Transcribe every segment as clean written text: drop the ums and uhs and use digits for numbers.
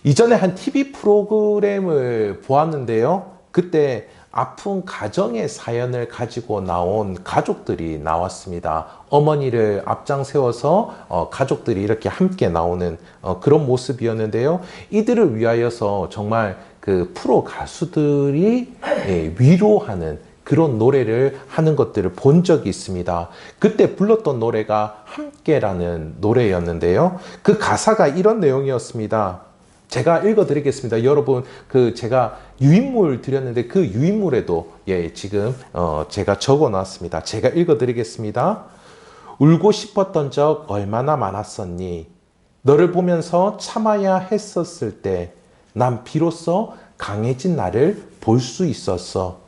이전에 한 TV 프로그램을 보았는데요. 그때 아픈 가정의 사연을 가지고 나온 가족들이 나왔습니다. 어머니를 앞장 세워서 가족들이 이렇게 함께 나오는 그런 모습이었는데요. 이들을 위하여서 정말 그 프로 가수들이 위로하는 그런 노래를 하는 것들을 본 적이 있습니다. 그때 불렀던 노래가 함께라는 노래였는데요. 그 가사가 이런 내용이었습니다. 제가 읽어드리겠습니다. 여러분, 제가 유인물 드렸는데 그 유인물에도 지금 제가 적어놨습니다. 제가 읽어드리겠습니다. 울고 싶었던 적 얼마나 많았었니? 너를 보면서 참아야 했었을 때 난 비로소 강해진 나를 볼 수 있었어.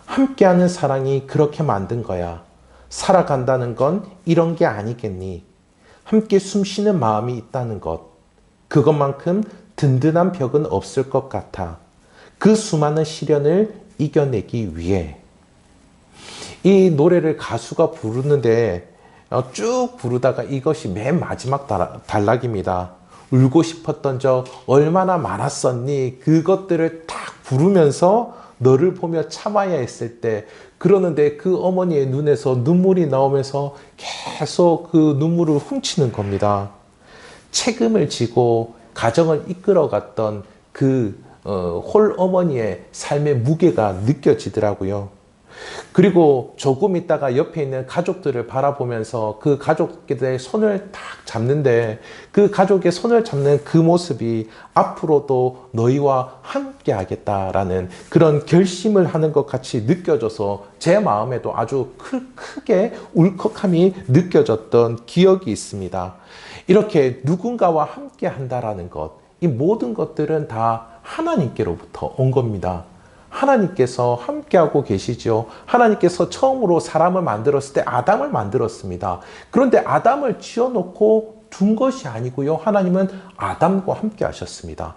함께하는 사랑이 그렇게 만든 거야. 살아간다는 건 이런 게 아니겠니? 함께 숨쉬는 마음이 있다는 것. 그것만큼 든든한 벽은 없을 것 같아. 그 수많은 시련을 이겨내기 위해. 이 노래를 가수가 부르는데 쭉 부르다가 이것이 맨 마지막 단락입니다. 울고 싶었던 적 얼마나 많았었니? 그것들을 딱 부르면서 너를 보며 참아야 했을 때, 그러는데 그 어머니의 눈에서 눈물이 나오면서 계속 그 눈물을 훔치는 겁니다. 책임을 지고 가정을 이끌어갔던 그 홀어머니의 삶의 무게가 느껴지더라고요. 그리고 조금 있다가 옆에 있는 가족들을 바라보면서 그 가족들의 손을 딱 잡는데, 그 가족의 손을 잡는 그 모습이 앞으로도 너희와 함께 하겠다라는 그런 결심을 하는 것 같이 느껴져서 제 마음에도 아주 크게 울컥함이 느껴졌던 기억이 있습니다. 이렇게 누군가와 함께 한다라는 것, 이 모든 것들은 다 하나님께로부터 온 겁니다. 하나님께서 함께하고 계시죠. 하나님께서 처음으로 사람을 만들었을 때 아담을 만들었습니다. 그런데 아담을 지어놓고 둔 것이 아니고요. 하나님은 아담과 함께 하셨습니다.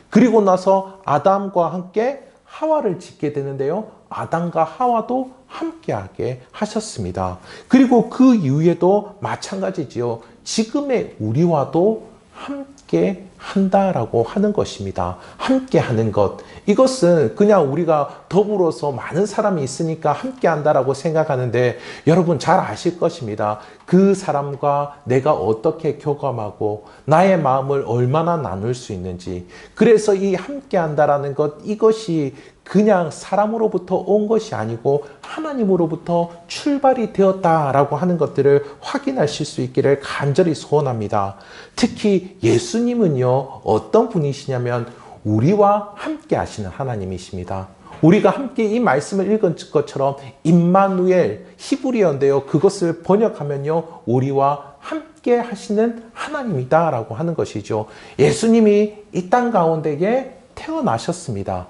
그리고 나서 아담과 함께 하와를 짓게 되는데요. 아담과 하와도 함께하게 하셨습니다. 그리고 그 이후에도 마찬가지지요. 지금의 우리와도 함께 한다라고 하는 것입니다. 함께 하는 것. 이것은 그냥 우리가 더불어서 많은 사람이 있으니까 함께 한다라고 생각하는데, 여러분 잘 아실 것입니다. 그 사람과 내가 어떻게 교감하고 나의 마음을 얼마나 나눌 수 있는지. 그래서 이 함께 한다라는 것, 이것이 그냥 사람으로부터 온 것이 아니고 하나님으로부터 출발이 되었다라고 하는 것들을 확인하실 수 있기를 간절히 소원합니다. 특히 예수님은요, 어떤 분이시냐면 우리와 함께 하시는 하나님이십니다. 우리가 함께 이 말씀을 읽은 것처럼 임마누엘, 히브리어인데요, 그것을 번역하면요, 우리와 함께 하시는 하나님이다라고 하는 것이죠. 예수님이 이 땅 가운데에 태어나셨습니다.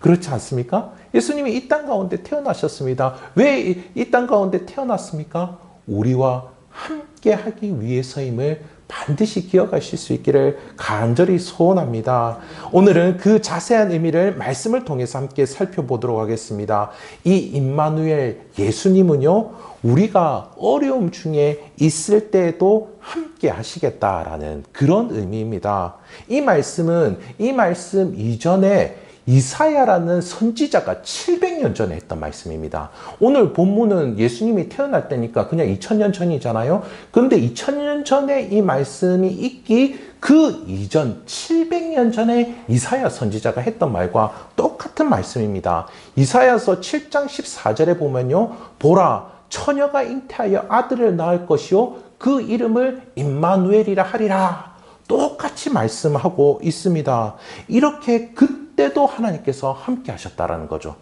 그렇지 않습니까? 예수님이 이 땅 가운데 태어나셨습니다. 왜 이 땅 가운데 태어났습니까? 우리와 함께 하기 위해서임을 반드시 기억하실 수 있기를 간절히 소원합니다. 오늘은 그 자세한 의미를 말씀을 통해서 함께 살펴보도록 하겠습니다. 이 임마누엘 예수님은요, 우리가 어려움 중에 있을 때에도 함께 하시겠다라는 그런 의미입니다. 이 말씀 이전에 이사야라는 선지자가 700년 전에 했던 말씀입니다. 오늘 본문은 예수님이 태어날 때니까 그냥 2000년 전이잖아요. 그런데 2000년 전에 이 말씀이 있기 그 이전 700년 전에 이사야 선지자가 했던 말과 똑같은 말씀입니다. 이사야서 7장 14절에 보면요, 보라, 처녀가 잉태하여 아들을 낳을 것이요 그 이름을 임마누엘이라 하리라. 똑같이 말씀하고 있습니다. 이렇게 그때도 하나님께서 함께 하셨다라는 거죠.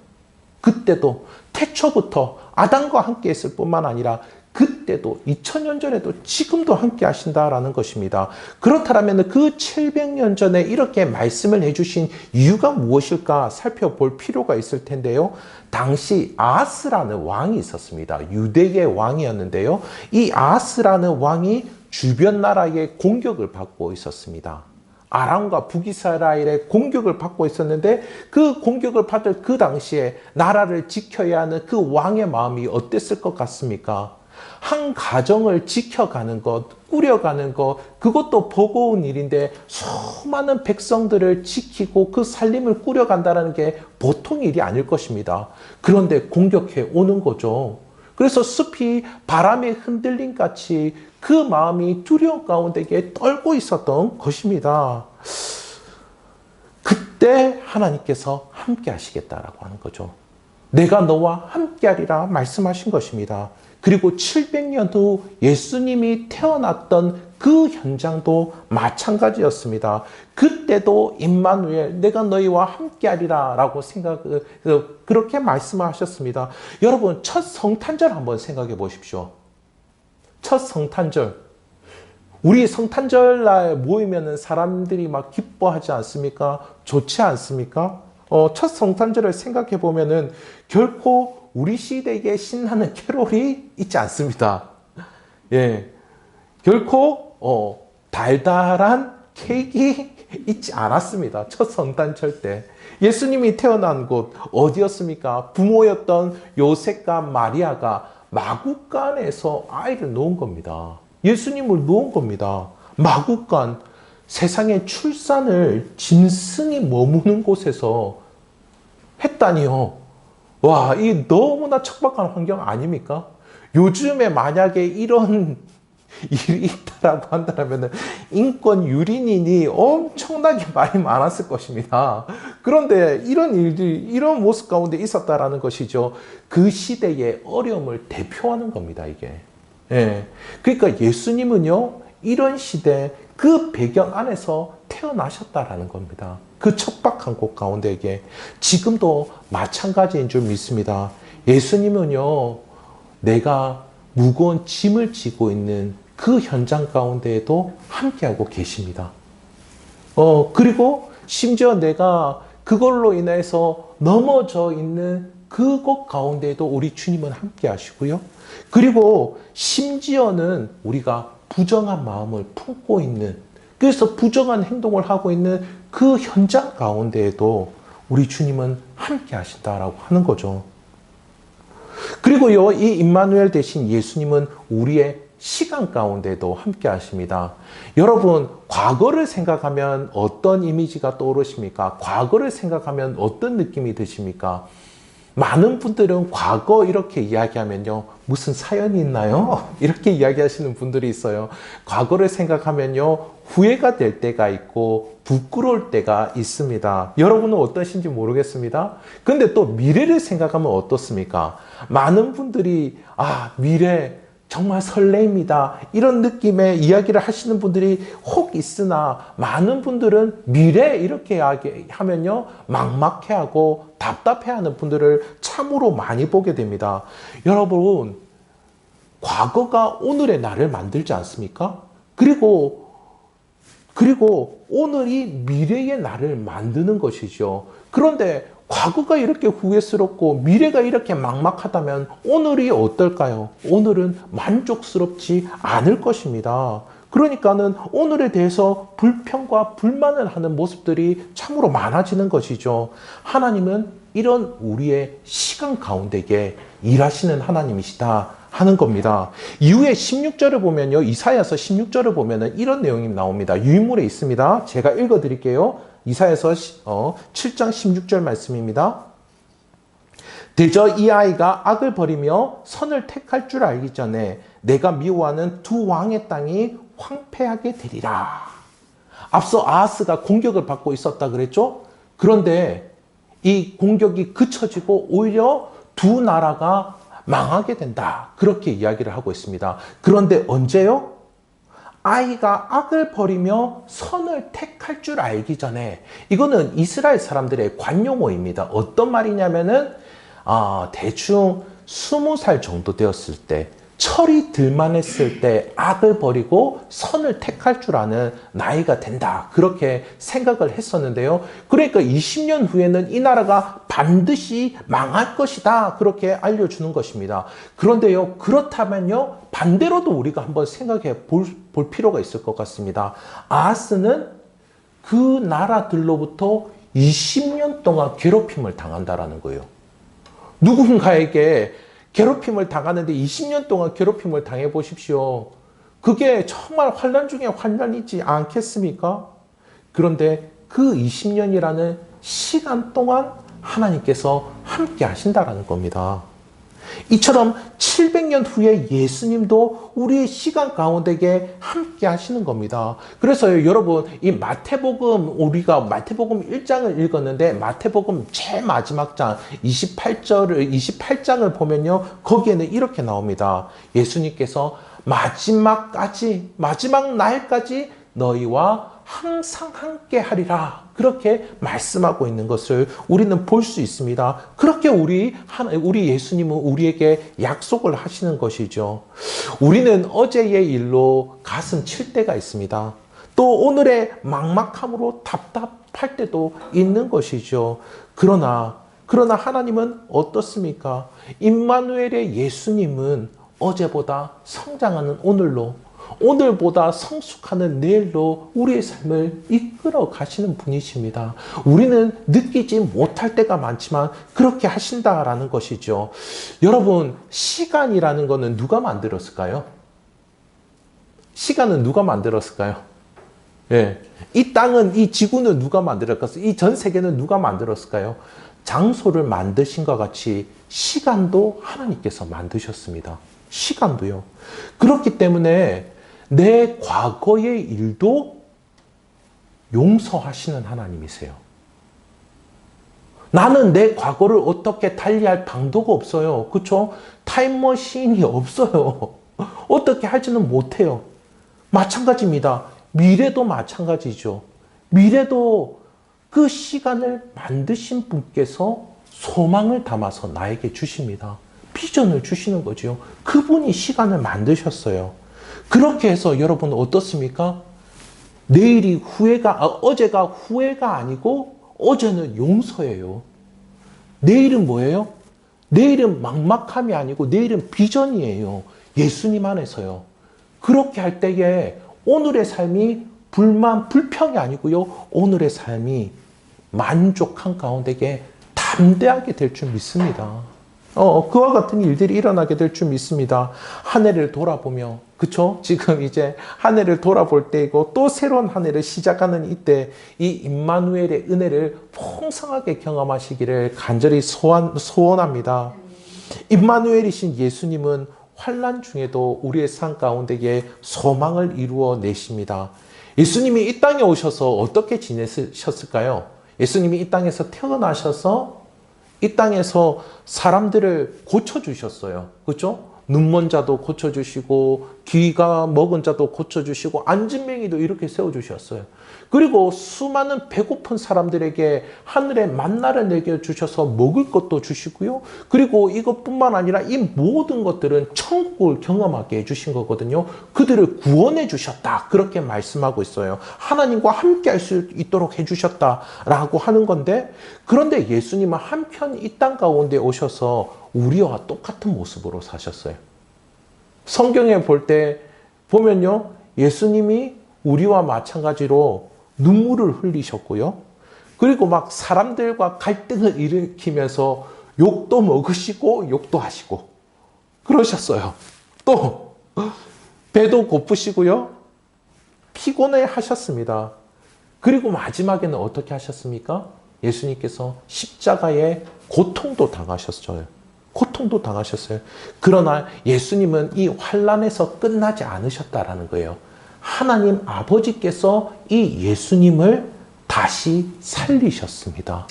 그때도 태초부터 아담과 함께 했을 뿐만 아니라 그때도 2000년 전에도 지금도 함께 하신다라는 것입니다. 그렇다면 그 700년 전에 이렇게 말씀을 해주신 이유가 무엇일까 살펴볼 필요가 있을 텐데요. 당시 아하스라는 왕이 있었습니다. 유대의 왕이었는데요. 이 아하스라는 왕이 주변 나라의 공격을 받고 있었습니다. 아람과 북이스라엘의 공격을 받고 있었는데, 그 공격을 받을 그 당시에 나라를 지켜야 하는 그 왕의 마음이 어땠을 것 같습니까? 한 가정을 지켜가는 것, 꾸려가는 것, 그것도 버거운 일인데 수많은 백성들을 지키고 그 살림을 꾸려간다는 게 보통 일이 아닐 것입니다. 그런데 공격해 오는 거죠. 그래서 숲이 바람에 흔들림 같이 그 마음이 두려움 가운데 떨고 있었던 것입니다. 그때 하나님께서 함께 하시겠다라고 하는 거죠. 내가 너와 함께 하리라 말씀하신 것입니다. 그리고 700년 후 예수님이 태어났던 그 현장도 마찬가지였습니다. 그때도 임마누엘, 내가 너희와 함께 하리라 라고 그렇게 말씀하셨습니다. 여러분, 첫 성탄절 한번 생각해 보십시오. 첫 성탄절. 우리 성탄절날 모이면 사람들이 막 기뻐하지 않습니까? 좋지 않습니까? 첫 성탄절을 생각해 보면은 결코 우리 시대에 신나는 캐롤이 있지 않습니다. 예. 결코, 달달한 케이크 있지 않았습니다. 첫 성탄절 때. 예수님이 태어난 곳 어디였습니까? 부모였던 요셉과 마리아가 마구간에서 아이를 놓은 겁니다. 예수님을 놓은 겁니다. 마구간, 세상의 출산을 짐승이 머무는 곳에서 했다니요. 와, 이 너무나 척박한 환경 아닙니까? 요즘에 만약에 이런 일이 있다라고 한다면 인권 유린인이 엄청나게 많이 많았을 것입니다. 그런데 이런 일들이 이런 모습 가운데 있었다라는 것이죠. 그 시대의 어려움을 대표하는 겁니다, 이게. 예. 그러니까 예수님은요, 이런 시대 그 배경 안에서 태어나셨다라는 겁니다. 그 척박한 곳 가운데에 지금도 마찬가지인 줄 믿습니다. 예수님은요, 내가 무거운 짐을 지고 있는 그 현장 가운데에도 함께하고 계십니다. 그리고 심지어 내가 그걸로 인해서 넘어져 있는 그곳 가운데에도 우리 주님은 함께 하시고요. 그리고 심지어는 우리가 부정한 마음을 품고 있는, 그래서 부정한 행동을 하고 있는 그 현장 가운데에도 우리 주님은 함께 하신다라고 하는 거죠. 그리고요, 이 임마누엘 대신 예수님은 우리의 시간 가운데도 함께 하십니다. 여러분, 과거를 생각하면 어떤 이미지가 떠오르십니까? 과거를 생각하면 어떤 느낌이 드십니까? 많은 분들은 과거 이렇게 이야기하면요, 무슨 사연이 있나요? 이렇게 이야기하시는 분들이 있어요. 과거를 생각하면요, 후회가 될 때가 있고 부끄러울 때가 있습니다. 여러분은 어떠신지 모르겠습니다. 근데 또 미래를 생각하면 어떻습니까? 많은 분들이 미래 정말 설레입니다, 이런 느낌의 이야기를 하시는 분들이 혹 있으나, 많은 분들은 미래 이렇게 이야기하면요, 막막해하고 답답해하는 분들을 참으로 많이 보게 됩니다. 여러분, 과거가 오늘의 나를 만들지 않습니까? 그리고 오늘이 미래의 나를 만드는 것이죠. 그런데 과거가 이렇게 후회스럽고 미래가 이렇게 막막하다면 오늘이 어떨까요? 오늘은 만족스럽지 않을 것입니다. 그러니까는 오늘에 대해서 불평과 불만을 하는 모습들이 참으로 많아지는 것이죠. 하나님은 이런 우리의 시간 가운데에 일하시는 하나님이시다 하는 겁니다. 이후에 16절을 보면요, 이사야서 16절을 보면은 이런 내용이 나옵니다. 유인물에 있습니다. 제가 읽어 드릴게요. 이사야서 7장 16절 말씀입니다. 대저 이 아이가 악을 버리며 선을 택할 줄 알기 전에 내가 미워하는 두 왕의 땅이 황폐하게 되리라. 앞서 아하스가 공격을 받고 있었다 그랬죠? 그런데 이 공격이 그쳐지고 오히려 두 나라가 망하게 된다, 그렇게 이야기를 하고 있습니다. 그런데 언제요? 아이가 악을 버리며 선을 택할 줄 알기 전에. 이거는 이스라엘 사람들의 관용어입니다. 어떤 말이냐면은 대충 20살 정도 되었을 때, 철이 들만했을 때 악을 버리고 선을 택할 줄 아는 나이가 된다, 그렇게 생각을 했었는데요. 그러니까 20년 후에는 이 나라가 반드시 망할 것이다, 그렇게 알려주는 것입니다. 그런데요, 그렇다면요, 반대로도 우리가 한번 생각해 볼 필요가 있을 것 같습니다. 아하스는 그 나라들로부터 20년 동안 괴롭힘을 당한다라는 거예요. 누군가에게 괴롭힘을 당하는데 20년 동안 괴롭힘을 당해 보십시오. 그게 정말 환난 중에 환난이지 않겠습니까? 그런데 그 20년이라는 시간 동안 하나님께서 함께 하신다라는 겁니다. 이처럼 700년 후에 예수님도 우리의 시간 가운데에 함께 하시는 겁니다. 그래서 여러분, 이 마태복음, 우리가 마태복음 1장을 읽었는데 마태복음 제일 마지막 장 28장을 보면요, 거기에는 이렇게 나옵니다. 예수님께서 마지막 날까지 너희와 항상 함께 하리라, 그렇게 말씀하고 있는 것을 우리는 볼 수 있습니다. 그렇게 우리 예수님은 우리에게 약속을 하시는 것이죠. 우리는 어제의 일로 가슴 칠 때가 있습니다. 또 오늘의 막막함으로 답답할 때도 있는 것이죠. 그러나 하나님은 어떻습니까? 임마누엘의 예수님은 어제보다 성장하는 오늘보다 성숙하는 내일로 우리의 삶을 이끌어 가시는 분이십니다. 우리는 느끼지 못할 때가 많지만 그렇게 하신다라는 것이죠. 여러분, 시간이라는 것은 누가 만들었을까요? 시간은 누가 만들었을까요? 예. 이 땅은, 이 지구는 누가 만들었을까요? 이 전 세계는 누가 만들었을까요? 장소를 만드신 것 같이 시간도 하나님께서 만드셨습니다. 시간도요. 그렇기 때문에 내 과거의 일도 용서하시는 하나님이세요. 나는 내 과거를 어떻게 달리할 방도가 없어요. 그렇죠? 타임머신이 없어요. 어떻게 할지는 못해요. 마찬가지입니다. 미래도 마찬가지죠. 미래도 그 시간을 만드신 분께서 소망을 담아서 나에게 주십니다. 비전을 주시는 거죠. 그분이 시간을 만드셨어요. 그렇게 해서 여러분 어떻습니까? 어제가 후회가 아니고 어제는 용서예요. 내일은 뭐예요? 내일은 막막함이 아니고 내일은 비전이에요. 예수님 안에서요. 그렇게 할 때에 오늘의 삶이 불평이 아니고요. 오늘의 삶이 만족한 가운데에 담대하게 될 줄 믿습니다. 그와 같은 일들이 일어나게 될 줄 믿습니다. 한 해를 돌아보며, 그쵸? 지금 이제 한 해를 돌아볼 때이고 또 새로운 한 해를 시작하는 이때 이 임마누엘의 은혜를 풍성하게 경험하시기를 간절히 소원합니다. 임마누엘이신 예수님은 환난 중에도 우리의 삶 가운데에 소망을 이루어 내십니다. 예수님이 이 땅에 오셔서 어떻게 지내셨을까요? 예수님이 이 땅에서 태어나셔서 이 땅에서 사람들을 고쳐주셨어요. 그렇죠? 눈먼 자도 고쳐주시고 귀가 먹은 자도 고쳐주시고 안진뱅이도 이렇게 세워주셨어요. 그리고 수많은 배고픈 사람들에게 하늘의 만나를 내겨주셔서 먹을 것도 주시고요. 그리고 이것뿐만 아니라 이 모든 것들은 천국을 경험하게 해주신 거거든요. 그들을 구원해 주셨다, 그렇게 말씀하고 있어요. 하나님과 함께 할 수 있도록 해주셨다라고 하는 건데, 그런데 예수님은 한편 이 땅 가운데 오셔서 우리와 똑같은 모습으로 사셨어요. 성경에 보면요, 예수님이 우리와 마찬가지로 눈물을 흘리셨고요. 그리고 막 사람들과 갈등을 일으키면서 욕도 먹으시고 욕도 하시고 그러셨어요. 또 배도 고프시고요. 피곤해 하셨습니다. 그리고 마지막에는 어떻게 하셨습니까? 예수님께서 십자가에 고통도 당하셨어요. 그러나 예수님은 이 환난에서 끝나지 않으셨다라는 거예요. 하나님 아버지께서 이 예수님을 다시 살리셨습니다.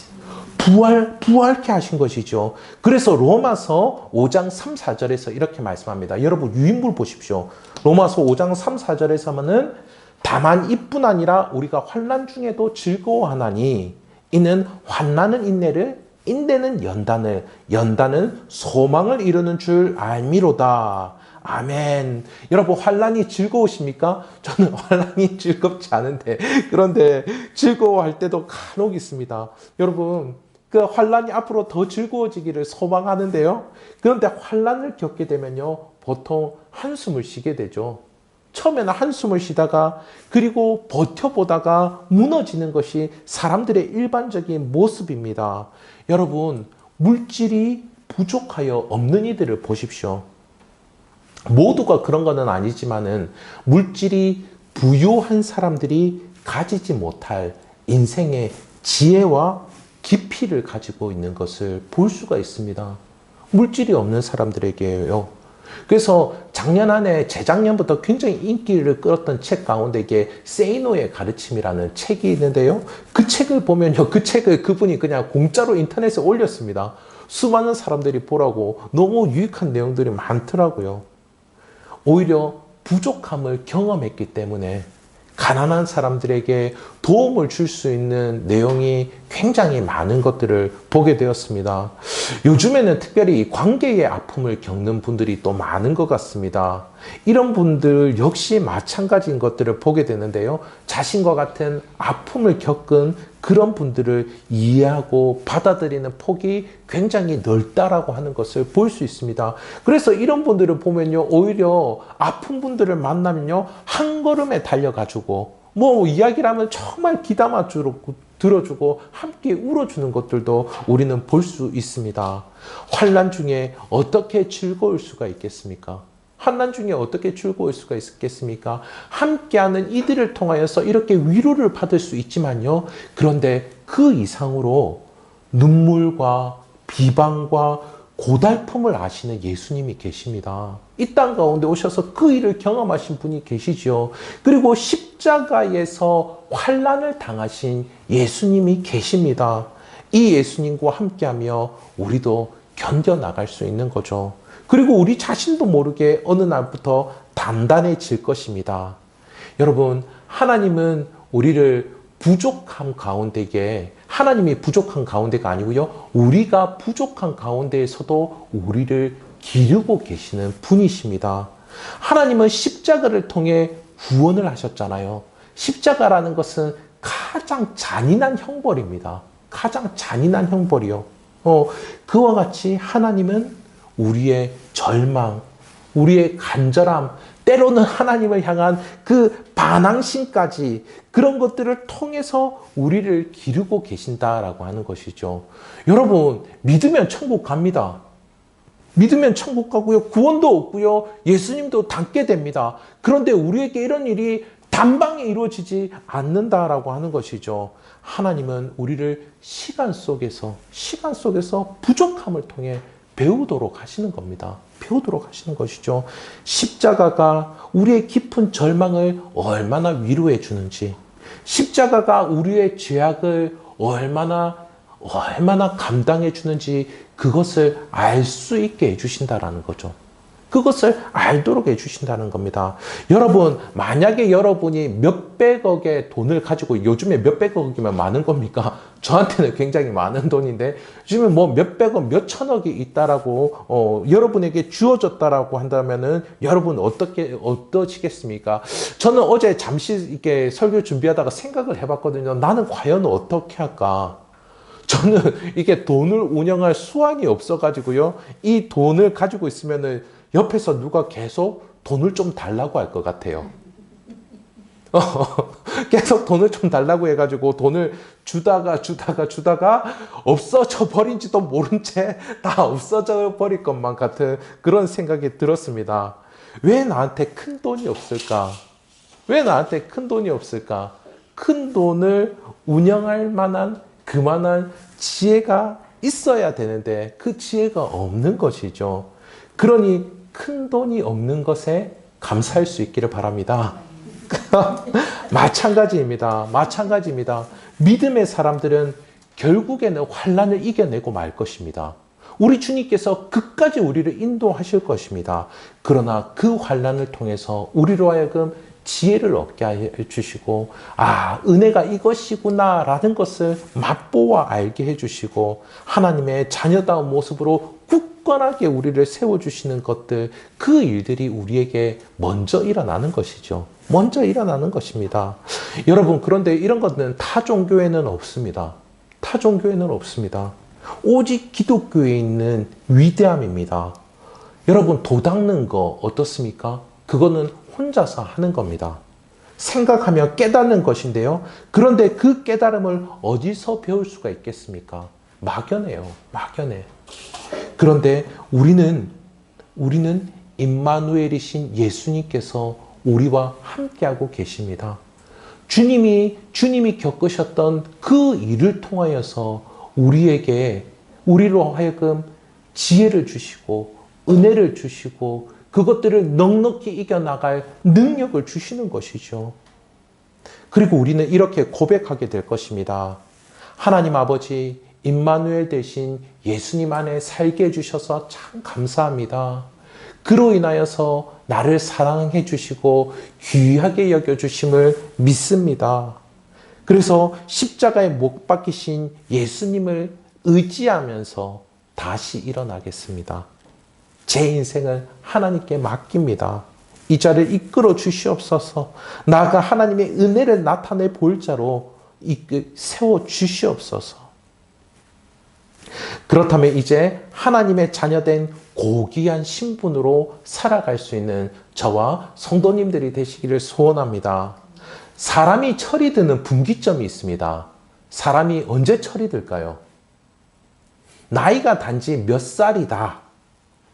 부활케 하신 것이죠. 그래서 로마서 5장 3, 4절에서 이렇게 말씀합니다. 여러분 유인물 보십시오. 로마서 5장 3, 4절에서 하면은 다만 이뿐 아니라 우리가 환난 중에도 즐거워하나니 이는 환난은 인내는 연단은 소망을 이루는 줄 알미로다. 아멘. 여러분 환난이 즐거우십니까? 저는 환난이 즐겁지 않은데, 그런데 즐거워할 때도 간혹 있습니다. 여러분 그 환난이 앞으로 더 즐거워지기를 소망하는데요. 그런데 환난을 겪게 되면요, 보통 한숨을 쉬게 되죠. 처음에는 한숨을 쉬다가 그리고 버텨보다가 무너지는 것이 사람들의 일반적인 모습입니다. 여러분 물질이 부족하여 없는 이들을 보십시오. 모두가 그런 것은 아니지만은 물질이 부유한 사람들이 가지지 못할 인생의 지혜와 깊이를 가지고 있는 것을 볼 수가 있습니다. 물질이 없는 사람들에게요. 그래서 작년 안에 재작년부터 굉장히 인기를 끌었던 책 가운데 이게 세이노의 가르침이라는 책이 있는데요. 그 책을 보면요. 그 책을 그분이 그냥 공짜로 인터넷에 올렸습니다. 수많은 사람들이 보라고 너무 유익한 내용들이 많더라고요. 오히려 부족함을 경험했기 때문에 가난한 사람들에게 도움을 줄 수 있는 내용이 굉장히 많은 것들을 보게 되었습니다. 요즘에는 특별히 관계의 아픔을 겪는 분들이 또 많은 것 같습니다. 이런 분들 역시 마찬가지인 것들을 보게 되는데요. 자신과 같은 아픔을 겪은 그런 분들을 이해하고 받아들이는 폭이 굉장히 넓다라고 하는 것을 볼 수 있습니다. 그래서 이런 분들을 보면요, 오히려 아픈 분들을 만나면요, 한 걸음에 달려가지고 뭐 이야기를 하면 정말 귀담아 들어주고 함께 울어주는 것들도 우리는 볼 수 있습니다. 환난 중에 어떻게 즐거울 수가 있겠습니까? 환난 중에 어떻게 즐거울 수가 있겠습니까? 함께하는 이들을 통하여서 이렇게 위로를 받을 수 있지만요. 그런데 그 이상으로 눈물과 비방과 고달픔을 아시는 예수님이 계십니다. 이 땅 가운데 오셔서 그 일을 경험하신 분이 계시죠. 그리고 십자가에서 환난을 당하신 예수님이 계십니다. 이 예수님과 함께하며 우리도 견뎌나갈 수 있는 거죠. 그리고 우리 자신도 모르게 어느 날부터 단단해질 것입니다. 여러분, 하나님은 우리를 부족함 가운데에 하나님이 부족한 가운데가 아니고요. 우리가 부족한 가운데에서도 우리를 기르고 계시는 분이십니다. 하나님은 십자가를 통해 구원을 하셨잖아요. 십자가라는 것은 가장 잔인한 형벌입니다. 가장 잔인한 형벌이요. 그와 같이 하나님은 우리의 절망, 우리의 간절함, 때로는 하나님을 향한 그 반항심까지 그런 것들을 통해서 우리를 기르고 계신다라고 하는 것이죠. 여러분, 믿으면 천국 갑니다. 믿으면 천국 가고요. 구원도 얻고요. 예수님도 닮게 됩니다. 그런데 우리에게 이런 일이 단방에 이루어지지 않는다라고 하는 것이죠. 하나님은 우리를 시간 속에서 부족함을 통해 배우도록 하시는 겁니다. 배우도록 하시는 것이죠. 십자가가 우리의 깊은 절망을 얼마나 위로해 주는지, 십자가가 우리의 죄악을 얼마나 감당해 주는지 그것을 알 수 있게 해주신다라는 거죠. 그것을 알도록 해주신다는 겁니다. 여러분, 만약에 여러분이 몇백억의 돈을 가지고, 요즘에 몇백억이면 많은 겁니까? 저한테는 굉장히 많은 돈인데, 요즘에 뭐 몇백억, 몇천억이 있다라고, 여러분에게 주어졌다라고 한다면은, 여러분 어떠시겠습니까? 저는 어제 잠시 이렇게 설교 준비하다가 생각을 해봤거든요. 나는 과연 어떻게 할까? 저는 이게 돈을 운영할 수완이 없어가지고요. 이 돈을 가지고 있으면은 옆에서 누가 계속 돈을 좀 달라고 할 것 같아요. 계속 돈을 좀 달라고 해가지고 돈을 주다가 없어져 버린지도 모른 채 다 없어져 버릴 것만 같은 그런 생각이 들었습니다. 왜 나한테 큰 돈이 없을까? 왜 나한테 큰 돈이 없을까? 큰 돈을 운영할 만한 그만한 지혜가 있어야 되는데 그 지혜가 없는 것이죠. 그러니 큰 돈이 없는 것에 감사할 수 있기를 바랍니다. 마찬가지입니다. 믿음의 사람들은 결국에는 환난을 이겨내고 말 것입니다. 우리 주님께서 끝까지 우리를 인도하실 것입니다. 그러나 그 환난을 통해서 우리로 하여금 지혜를 얻게 해주시고, 은혜가 이것이구나 라는 것을 맛보아 알게 해주시고, 하나님의 자녀다운 모습으로 굳건하게 우리를 세워주시는 것들, 그 일들이 우리에게 먼저 일어나는 것이죠. 먼저 일어나는 것입니다. 여러분, 그런데 이런 것은 타 종교에는 없습니다. 타 종교에는 없습니다. 오직 기독교에 있는 위대함입니다. 여러분, 도 닦는 거 어떻습니까? 그거는 혼자서 하는 겁니다. 생각하며 깨닫는 것인데요. 그런데 그 깨달음을 어디서 배울 수가 있겠습니까? 막연해요. 막연해. 그런데 우리는 임마누엘이신 예수님께서 우리와 함께하고 계십니다. 주님이 겪으셨던 그 일을 통하여서 우리로 하여금 지혜를 주시고 은혜를 주시고 그것들을 넉넉히 이겨나갈 능력을 주시는 것이죠. 그리고 우리는 이렇게 고백하게 될 것입니다. 하나님 아버지, 임마누엘 대신 예수님 안에 살게 해주셔서 참 감사합니다. 그로 인하여서 나를 사랑해 주시고 귀하게 여겨주심을 믿습니다. 그래서 십자가에 못 박히신 예수님을 의지하면서 다시 일어나겠습니다. 제 인생을 하나님께 맡깁니다. 이 자를 이끌어 주시옵소서. 나아가 하나님의 은혜를 나타내 볼 자로 세워 주시옵소서. 그렇다면 이제 하나님의 자녀된 고귀한 신분으로 살아갈 수 있는 저와 성도님들이 되시기를 소원합니다. 사람이 철이 드는 분기점이 있습니다. 사람이 언제 철이 들까요? 나이가 단지 몇 살이다.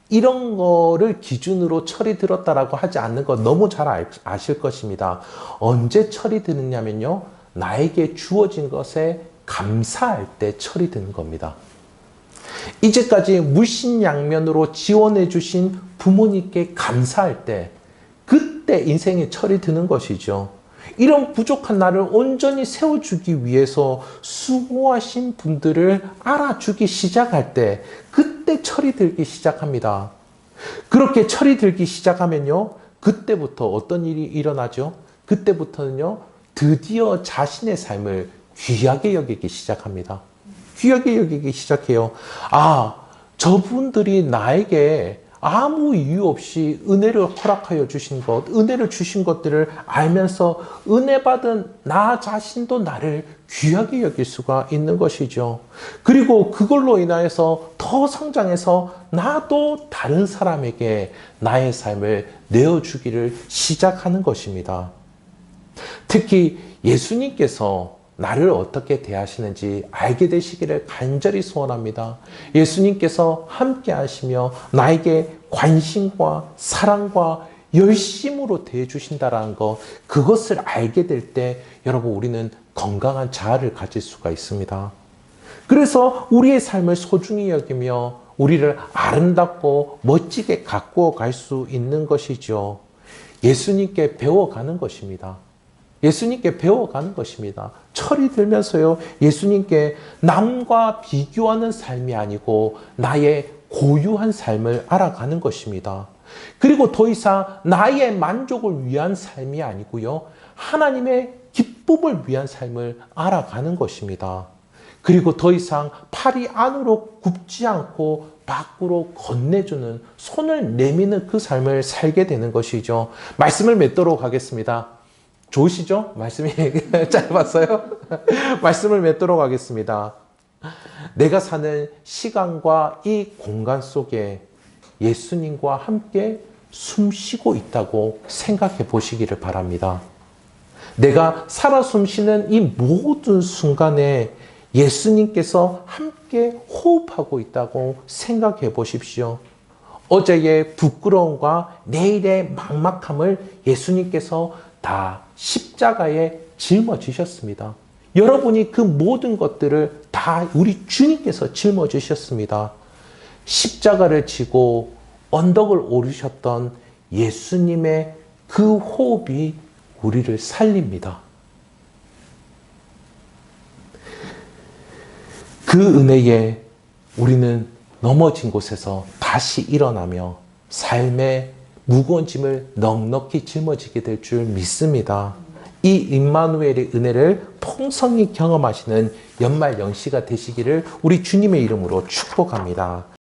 이런 거를 기준으로 철이 들었다라고 하지 않는 거 너무 잘 아실 것입니다. 언제 철이 드느냐면요. 나에게 주어진 것에 감사할 때 철이 드는 겁니다. 이제까지 물신양면으로 지원해 주신 부모님께 감사할 때 그때 인생의 철이 드는 것이죠. 이런 부족한 나를 온전히 세워주기 위해서 수고하신 분들을 알아주기 시작할 때 그때 철이 들기 시작합니다. 그렇게 철이 들기 시작하면요. 그때부터 어떤 일이 일어나죠? 그때부터는요. 드디어 자신의 삶을 귀하게 여기기 시작합니다. 귀하게 여기기 시작해요. 저분들이 나에게 아무 이유 없이 은혜를 허락하여 주신 것, 은혜를 주신 것들을 알면서 은혜 받은 나 자신도 나를 귀하게 여길 수가 있는 것이죠. 그리고 그걸로 인하여서 더 성장해서 나도 다른 사람에게 나의 삶을 내어주기를 시작하는 것입니다. 특히 예수님께서 나를 어떻게 대하시는지 알게 되시기를 간절히 소원합니다. 예수님께서 함께 하시며 나에게 관심과 사랑과 열심으로 대해주신다는 것, 그것을 알게 될 때 여러분 우리는 건강한 자아를 가질 수가 있습니다. 그래서 우리의 삶을 소중히 여기며 우리를 아름답고 멋지게 가꾸어 갈 수 있는 것이죠. 예수님께 배워가는 것입니다. 예수님께 배워가는 것입니다. 철이 들면서요, 예수님께 남과 비교하는 삶이 아니고 나의 고유한 삶을 알아가는 것입니다. 그리고 더 이상 나의 만족을 위한 삶이 아니고요, 하나님의 기쁨을 위한 삶을 알아가는 것입니다. 그리고 더 이상 팔이 안으로 굽지 않고 밖으로 건네주는, 손을 내미는 그 삶을 살게 되는 것이죠. 말씀을 맺도록 하겠습니다. 좋으시죠? 말씀이 짧았어요? 말씀을 맺도록 하겠습니다. 내가 사는 시간과 이 공간 속에 예수님과 함께 숨쉬고 있다고 생각해 보시기를 바랍니다. 내가 살아 숨쉬는 이 모든 순간에 예수님께서 함께 호흡하고 있다고 생각해 보십시오. 어제의 부끄러움과 내일의 막막함을 예수님께서 다 십자가에 짊어지셨습니다. 여러분이 그 모든 것들을 다 우리 주님께서 짊어지셨습니다. 십자가를 지고 언덕을 오르셨던 예수님의 그 호흡이 우리를 살립니다. 그 은혜에 우리는 넘어진 곳에서 다시 일어나며 삶의 무거운 짐을 넉넉히 짊어지게 될 줄 믿습니다. 이 임마누엘의 은혜를 풍성히 경험하시는 연말 연시가 되시기를 우리 주님의 이름으로 축복합니다.